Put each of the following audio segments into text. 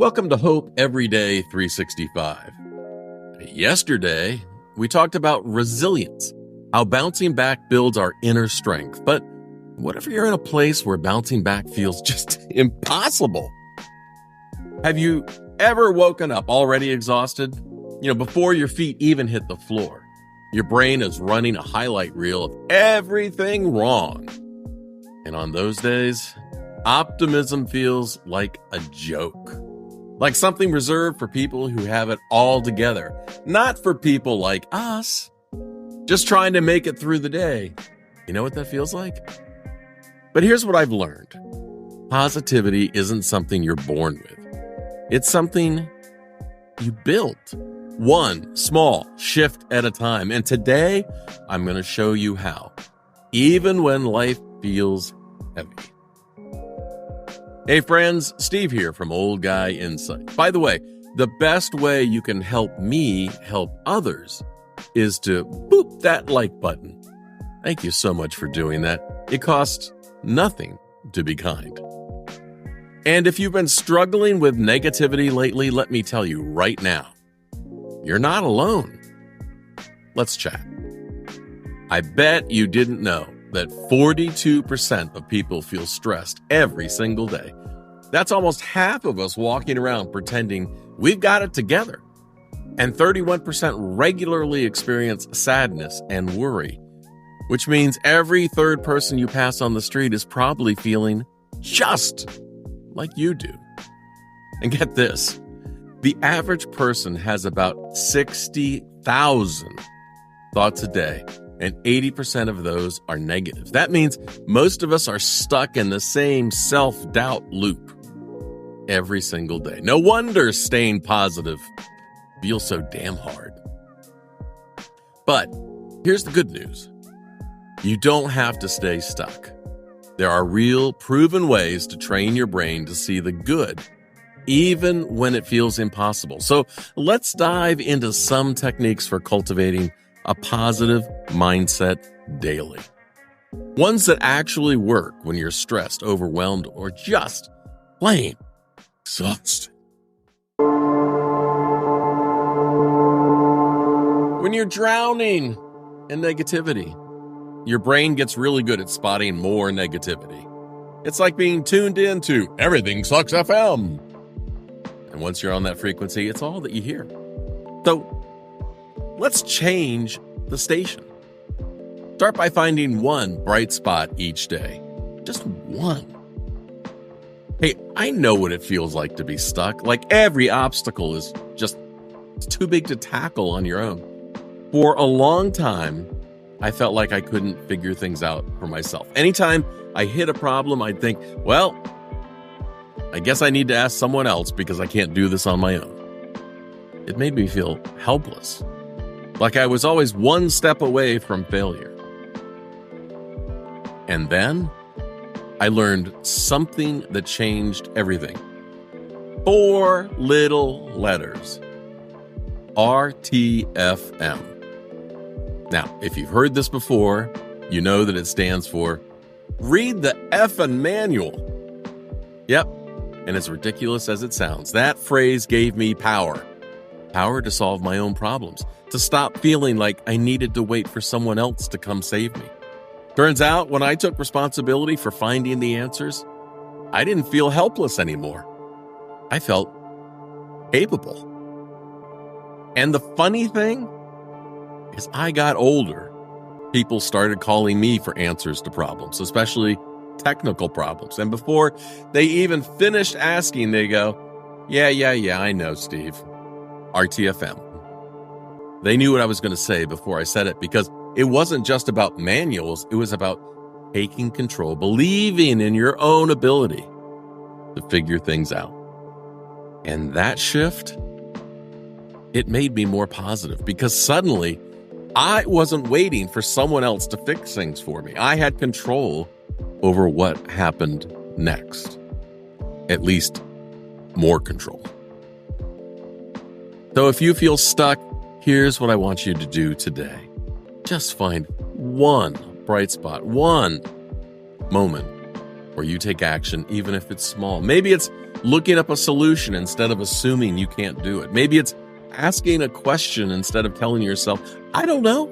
Welcome to Hope Everyday 365. Yesterday, we talked about resilience, how bouncing back builds our inner strength. But what if you're in a place where bouncing back feels just impossible? Have you ever woken up already exhausted? Before your feet even hit the floor, your brain is running a highlight reel of everything wrong. And on those days, optimism feels like a joke. Like something reserved for people who have it all together, not for people like us, just trying to make it through the day. You know what that feels like? But here's what I've learned. Positivity isn't something you're born with. It's something you build, one small shift at a time. And today, I'm going to show you how, even when life feels heavy. Hey friends, Steve here from Old Guy Insight. By the way, the best way you can help me help others is to boop that like button. Thank you so much for doing that. It costs nothing to be kind. And if you've been struggling with negativity lately, let me tell you right now, you're not alone. Let's chat. I bet you didn't know that 42% of people feel stressed every single day. That's almost half of us walking around pretending we've got it together. And 31% regularly experience sadness and worry, which means every third person you pass on the street is probably feeling just like you do. And get this, the average person has about 60,000 thoughts a day. And 80% of those are negative. That means most of us are stuck in the same self-doubt loop every single day. No wonder staying positive feels so damn hard. But here's the good news. You don't have to stay stuck. There are real, proven ways to train your brain to see the good, even when it feels impossible. So let's dive into some techniques for cultivating a positive mindset daily. Ones that actually work when you're stressed, overwhelmed, or just plain exhausted. When you're drowning in negativity, your brain gets really good at spotting more negativity. It's like being tuned into Everything Sucks FM. And once you're on that frequency, it's all that you hear. So let's change the station. Start by finding one bright spot each day. Just one. Hey, I know what it feels like to be stuck. Like every obstacle is just too big to tackle on your own. For a long time, I felt like I couldn't figure things out for myself. Anytime I hit a problem, I'd think, well, I guess I need to ask someone else because I can't do this on my own. It made me feel helpless. Like I was always one step away from failure. And then I learned something that changed everything. 4 little letters. RTFM. Now, if you've heard this before, you know that it stands for Read the Effing Manual. Yep, and as ridiculous as it sounds, that phrase gave me power. Power to solve my own problems. To stop feeling like I needed to wait for someone else to come save me. Turns out, when I took responsibility for finding the answers, I didn't feel helpless anymore. I felt capable. And the funny thing is, I got older. People started calling me for answers to problems, especially technical problems. And before they even finished asking, they go, yeah, I know, Steve. RTFM. They knew what I was going to say before I said it, because it wasn't just about manuals. It was about taking control, believing in your own ability to figure things out. And that shift, it made me more positive, because suddenly I wasn't waiting for someone else to fix things for me. I had control over what happened next. At least more control. So if you feel stuck, here's what I want you to do today. Just find one bright spot, one moment where you take action, even if it's small. Maybe it's looking up a solution instead of assuming you can't do it. Maybe it's asking a question instead of telling yourself, I don't know.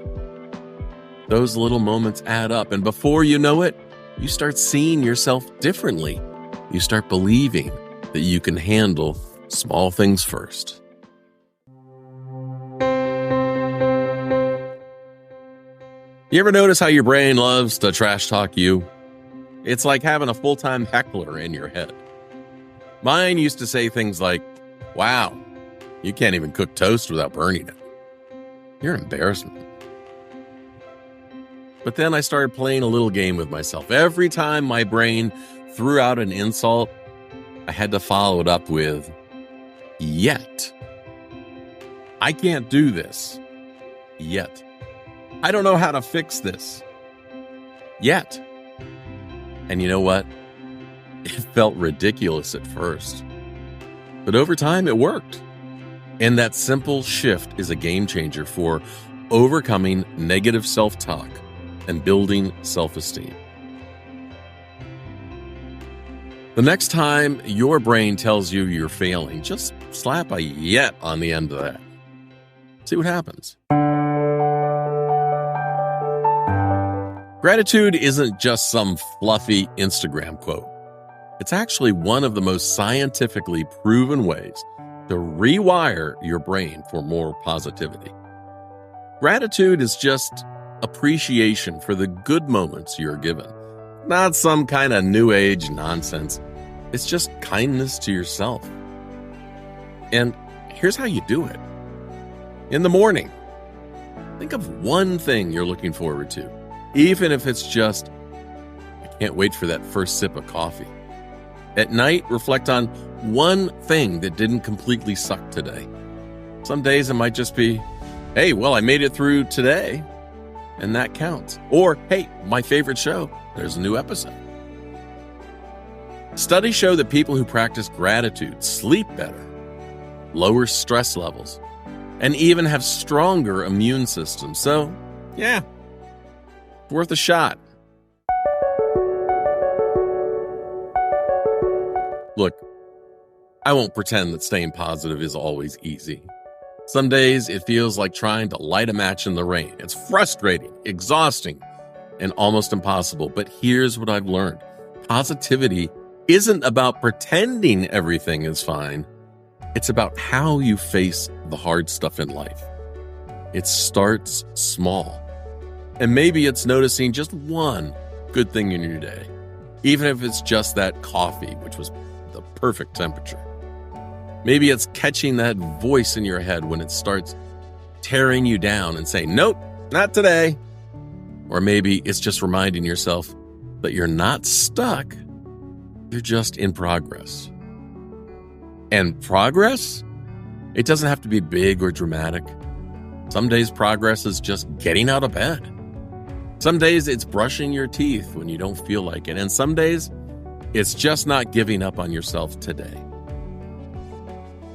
Those little moments add up, and before you know it, you start seeing yourself differently. You start believing that you can handle small things first. You ever notice how your brain loves to trash talk you? It's like having a full-time heckler in your head. Mine used to say things like, wow, you can't even cook toast without burning it. You're an embarrassment. But then I started playing a little game with myself. Every time my brain threw out an insult, I had to follow it up with, yet. I can't do this. Yet. I don't know how to fix this. Yet. And you know what? It felt ridiculous at first. But over time, it worked. And that simple shift is a game changer for overcoming negative self-talk and building self-esteem. The next time your brain tells you you're failing, just slap a yet on the end of that. See what happens. Gratitude isn't just some fluffy Instagram quote. It's actually one of the most scientifically proven ways to rewire your brain for more positivity. Gratitude is just appreciation for the good moments you're given, not some kind of new age nonsense. It's just kindness to yourself. And here's how you do it. In the morning, think of one thing you're looking forward to, even if it's just, I can't wait for that first sip of coffee. At night, reflect on one thing that didn't completely suck today. Some days it might just be, hey, well, I made it through today, and that counts. Or, hey, my favorite show, there's a new episode. Studies show that people who practice gratitude sleep better, lower stress levels, and even have stronger immune systems. So, yeah, worth a shot. Look, I won't pretend that staying positive is always easy. Some days it feels like trying to light a match in the rain. It's frustrating, exhausting, and almost impossible. But here's what I've learned. Positivity isn't about pretending everything is fine. It's about how you face the hard stuff in life. It starts small. And maybe it's noticing just one good thing in your day, even if it's just that coffee, which was the perfect temperature. Maybe it's catching that voice in your head when it starts tearing you down and saying, nope, not today. Or maybe it's just reminding yourself that you're not stuck, you're just in progress. And progress? It doesn't have to be big or dramatic. Some days progress is just getting out of bed. Some days it's brushing your teeth when you don't feel like it. And some days it's just not giving up on yourself today.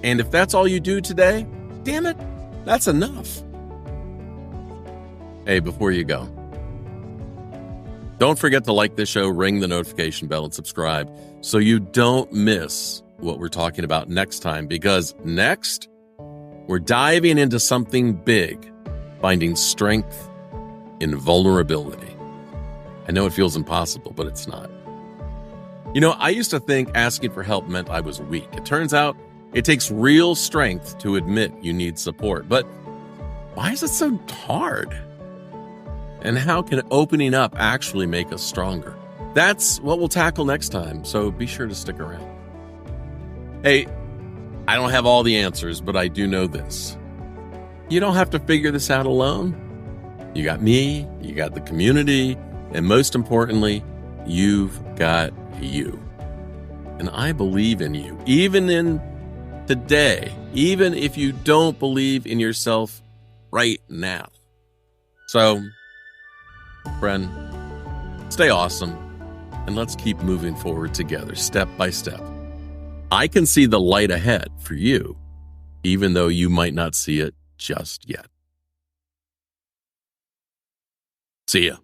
And if that's all you do today, damn it, that's enough. Hey, before you go, don't forget to like this show, ring the notification bell, and subscribe so you don't miss what we're talking about next time, because next, we're diving into something big, finding strength in vulnerability. I know it feels impossible, but it's not. You know, I used to think asking for help meant I was weak. It turns out it takes real strength to admit you need support. But why is it so hard? And how can opening up actually make us stronger? That's what we'll tackle next time, so be sure to stick around. Hey, I don't have all the answers, but I do know this. You don't have to figure this out alone. You got me, you got the community, and most importantly, you've got you. And I believe in you, even in today, even if you don't believe in yourself right now. So, friend, stay awesome, and let's keep moving forward together, step by step. I can see the light ahead for you, even though you might not see it just yet. See ya.